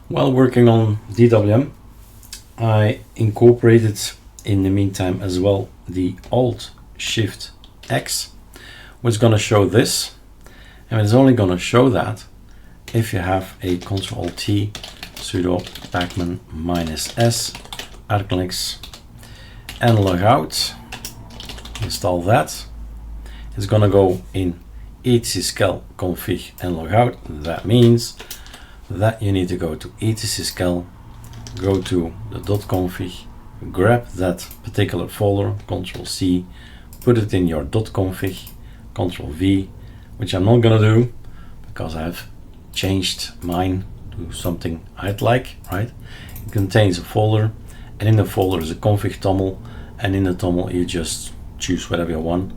While working on DWM, I incorporated in the meantime as well the Alt-Shift-X, which is going to show this, and it's only going to show that if you have a Ctrl-T sudo pacman -s arcolinux-nlogout. Install that. It's going to go in etc config nlogout. That means that you need to go to etc go to the .config, grab that particular folder, Ctrl-C, put it in your .config, Ctrl-V, which I'm not going to do because I've changed mine to something I'd like, right? It contains a folder, and in the folder is a config toml, and in the toml you just choose whatever you want.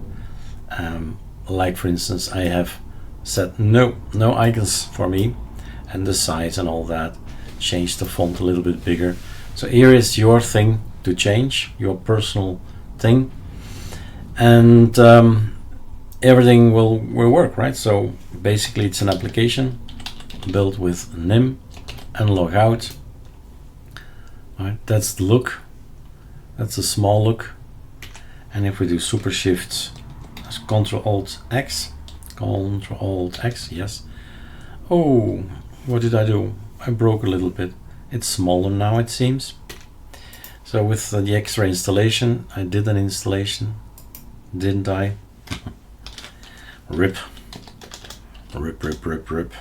Like for instance, I have set no icons for me, and the size and all that. Change the font a little bit bigger. So here is your thing to change, your personal thing, and everything will work, right? So basically it's an application built with nim and logout. Right, that's the look. That's a small look. And if we do super shift, that's Ctrl-Alt-X, Ctrl-Alt-X, yes. Oh, what did I do? I broke a little bit. It's smaller now, it seems. So with the extra installation, I did an installation, didn't I? Rip. Rip, rip, rip, rip.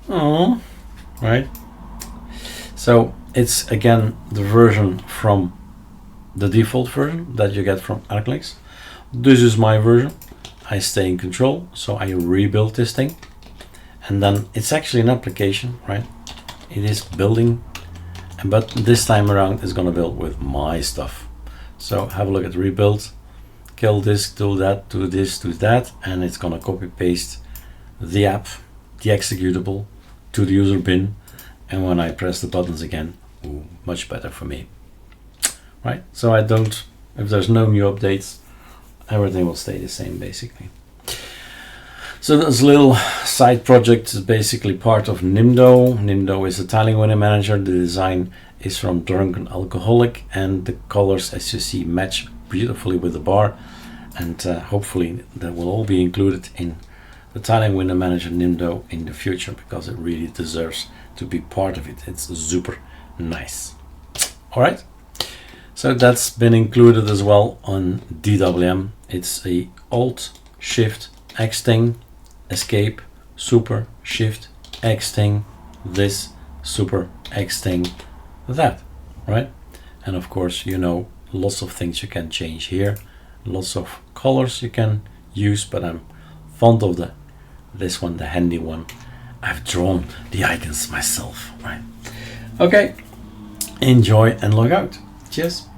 Oh, right. So it's again the version from the default version that you get from ArcoLinux. This is my version. I stay in control, so I rebuilt this thing. And then it's actually an application, right? It is building, but this time around it's gonna build with my stuff. So have a look at rebuild, kill this, do that, do this, do that, and it's gonna copy paste the app, the executable, to the user bin. And when I press the buttons again, ooh, much better for me, right? So I don't, if there's no new updates, everything will stay the same basically. So this little side project is basically part of Nimdo. Nimdo is a tiling window manager. The design is from Drunken Alcoholic, and the colors, as you see, match beautifully with the bar. And hopefully that will all be included in the tiling window manager Nimdo in the future, because it really deserves to be part of it. It's super nice. All right. So that's been included as well on DWM. It's a Alt-Shift-X thing. Escape, super, shift, X thing, this, super, X thing, that, right? And of course, you know, lots of things you can change here, lots of colors you can use, but I'm fond of this one, the handy one. I've drawn the icons myself, right? Okay, enjoy and log out. Cheers.